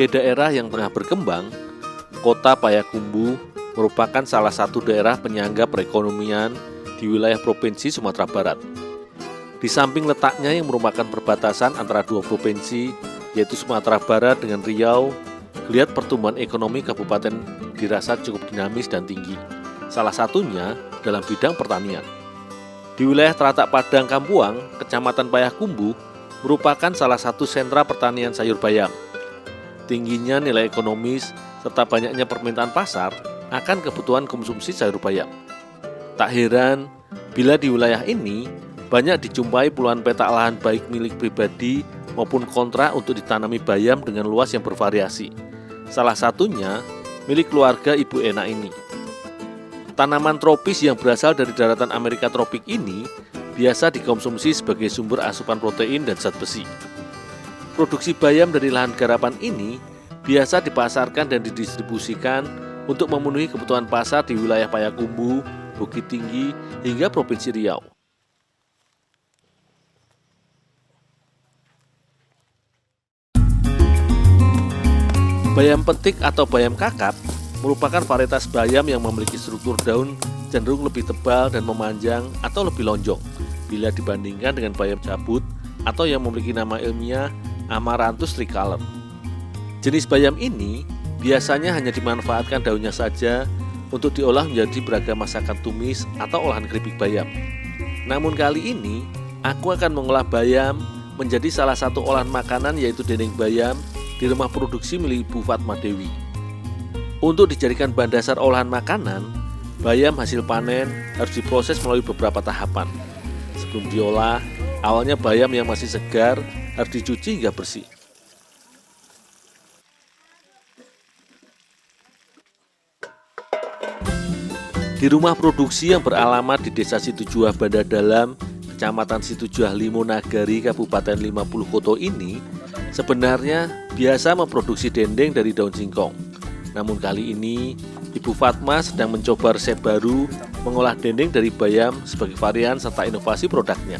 Sebagai daerah yang tengah berkembang, Kota Payakumbuh merupakan salah satu daerah penyangga perekonomian di wilayah Provinsi Sumatera Barat. Di samping letaknya yang merupakan perbatasan antara dua provinsi, yaitu Sumatera Barat dengan Riau, geliat pertumbuhan ekonomi kabupaten dirasa cukup dinamis dan tinggi. Salah satunya dalam bidang pertanian. Di wilayah Teratak Padang Kampuang, Kecamatan Payakumbuh, merupakan salah satu sentra pertanian sayur bayam. Tingginya nilai ekonomis serta banyaknya permintaan pasar akan kebutuhan konsumsi sayur bayam. Tak heran bila di wilayah ini banyak dijumpai puluhan petak lahan baik milik pribadi maupun kontrak untuk ditanami bayam dengan luas yang bervariasi. Salah satunya milik keluarga Ibu Ena ini. Tanaman tropis yang berasal dari daratan Amerika tropik ini biasa dikonsumsi sebagai sumber asupan protein dan zat besi. Produksi bayam dari lahan garapan ini biasa dipasarkan dan didistribusikan untuk memenuhi kebutuhan pasar di wilayah Payakumbuh, Bukit Tinggi, hingga Provinsi Riau. Bayam petik atau bayam kakap merupakan varietas bayam yang memiliki struktur daun cenderung lebih tebal dan memanjang atau lebih lonjong bila dibandingkan dengan bayam cabut atau yang memiliki nama ilmiah Amaranthus tricolor. Jenis bayam ini biasanya hanya dimanfaatkan daunnya saja untuk diolah menjadi beragam masakan tumis atau olahan keripik bayam. Namun kali ini, aku akan mengolah bayam menjadi salah satu olahan makanan yaitu dendeng bayam di rumah produksi milik Ibu Fatma Dewi. Untuk dijadikan bahan dasar olahan makanan, bayam hasil panen harus diproses melalui beberapa tahapan. Sebelum diolah, awalnya bayam yang masih segar harus dicuci hingga bersih. Di rumah produksi yang beralamat di Desa Situjuah Banda Dalam, Kecamatan Situjuah Limonagari, Kabupaten 50 Koto ini, sebenarnya biasa memproduksi dendeng dari daun singkong. Namun kali ini, Ibu Fatma sedang mencoba resep baru mengolah dendeng dari bayam sebagai varian serta inovasi produknya.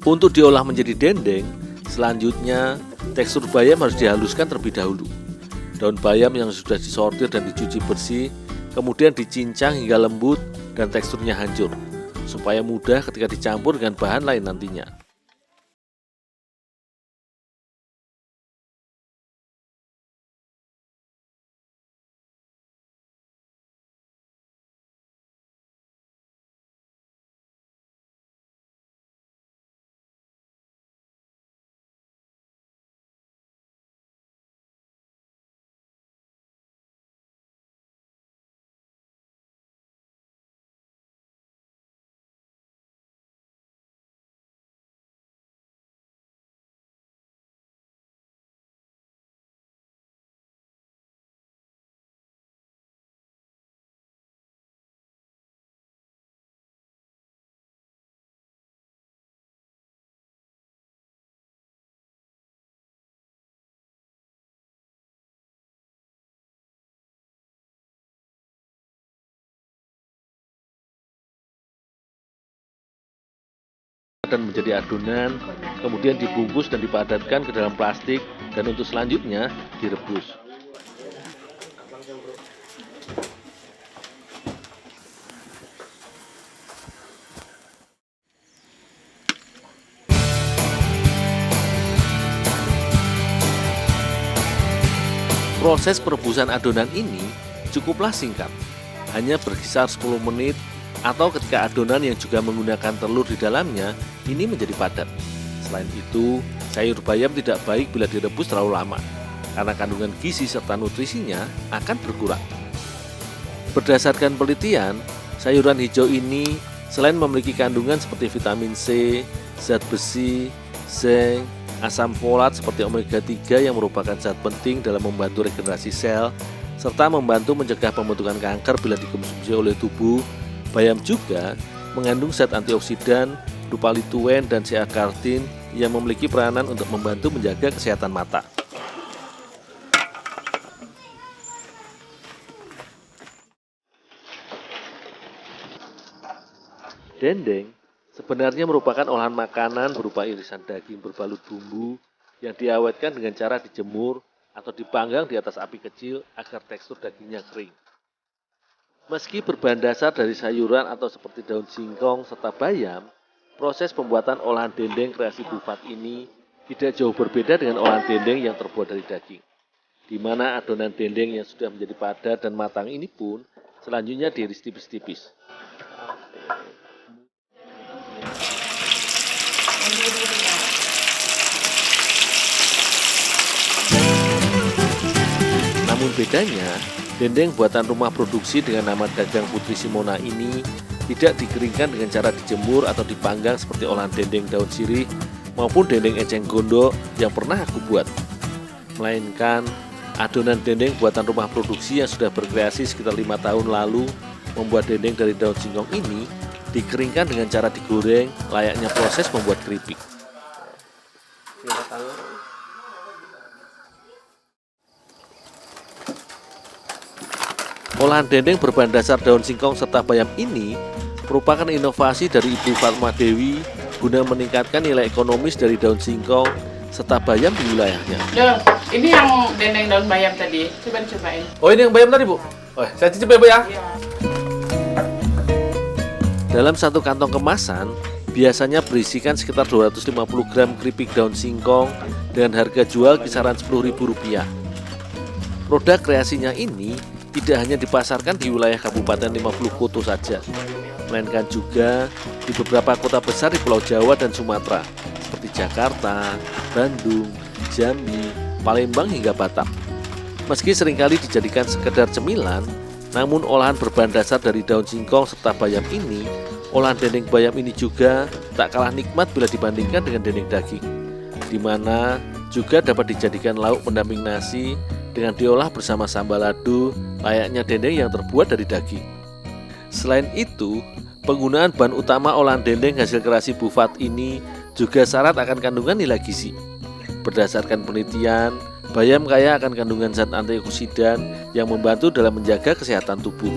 Untuk diolah menjadi dendeng, selanjutnya tekstur bayam harus dihaluskan terlebih dahulu. Daun bayam yang sudah disortir dan dicuci bersih, kemudian dicincang hingga lembut dan teksturnya hancur, supaya mudah ketika dicampur dengan bahan lain nantinya. Dan menjadi adonan, kemudian dibungkus dan dipadatkan ke dalam plastik, dan untuk selanjutnya direbus. Proses perebusan adonan ini cukuplah singkat, hanya berkisar 10 menit, atau ketika adonan yang juga menggunakan telur di dalamnya ini menjadi padat. Selain itu, sayur bayam tidak baik bila direbus terlalu lama, karena kandungan gizi serta nutrisinya akan berkurang. Berdasarkan penelitian, sayuran hijau ini selain memiliki kandungan seperti vitamin C, zat besi, zinc, asam folat seperti omega 3 yang merupakan zat penting dalam membantu regenerasi sel, serta membantu mencegah pembentukan kanker bila dikonsumsi oleh tubuh. Bayam juga mengandung zat antioksidan, lupalituen dan zeakartin yang memiliki peranan untuk membantu menjaga kesehatan mata. Dendeng sebenarnya merupakan olahan makanan berupa irisan daging berbalut bumbu yang diawetkan dengan cara dijemur atau dipanggang di atas api kecil agar tekstur dagingnya kering. Meski berbahan dasar dari sayuran atau seperti daun singkong serta bayam, proses pembuatan olahan dendeng kreasi Bufat ini tidak jauh berbeda dengan olahan dendeng yang terbuat dari daging, di mana adonan dendeng yang sudah menjadi padat dan matang ini pun selanjutnya diiris tipis-tipis. Namun bedanya, dendeng buatan rumah produksi dengan nama dagang Putri Simona ini tidak dikeringkan dengan cara dijemur atau dipanggang seperti olahan dendeng daun sirih maupun dendeng eceng gondok yang pernah aku buat. Melainkan, adonan dendeng buatan rumah produksi yang sudah berkreasi sekitar 5 tahun lalu membuat dendeng dari daun singkong ini dikeringkan dengan cara digoreng layaknya proses membuat keripik. Olahan dendeng berbahan dasar daun singkong serta bayam ini merupakan inovasi dari Ibu Fatma Dewi guna meningkatkan nilai ekonomis dari daun singkong serta bayam di wilayahnya. Loh, ini yang dendeng daun bayam tadi, coba dicobain. Oh, ini yang bayam tadi, Bu? Oh, saya cicip ya, Bu ya? Iya. Dalam satu kantong kemasan, biasanya berisikan sekitar 250 gram keripik daun singkong dengan harga jual kisaran Rp10.000. Produk kreasinya ini tidak hanya dipasarkan di wilayah Kabupaten 50 Koto saja, melainkan juga di beberapa kota besar di Pulau Jawa dan Sumatera, seperti Jakarta, Bandung, Jambi, Palembang hingga Batam. Meski seringkali dijadikan sekedar cemilan, namun olahan berbahan dasar dari daun singkong serta bayam ini, olahan dendeng bayam ini juga tak kalah nikmat bila dibandingkan dengan dendeng daging, di mana juga dapat dijadikan lauk pendamping nasi dengan diolah bersama sambal lado layaknya dendeng yang terbuat dari daging. Selain itu, penggunaan bahan utama olahan dendeng hasil kreasi Bufat ini juga syarat akan kandungan nilai gizi. Berdasarkan penelitian, bayam kaya akan kandungan zat antioksidan yang membantu dalam menjaga kesehatan tubuh.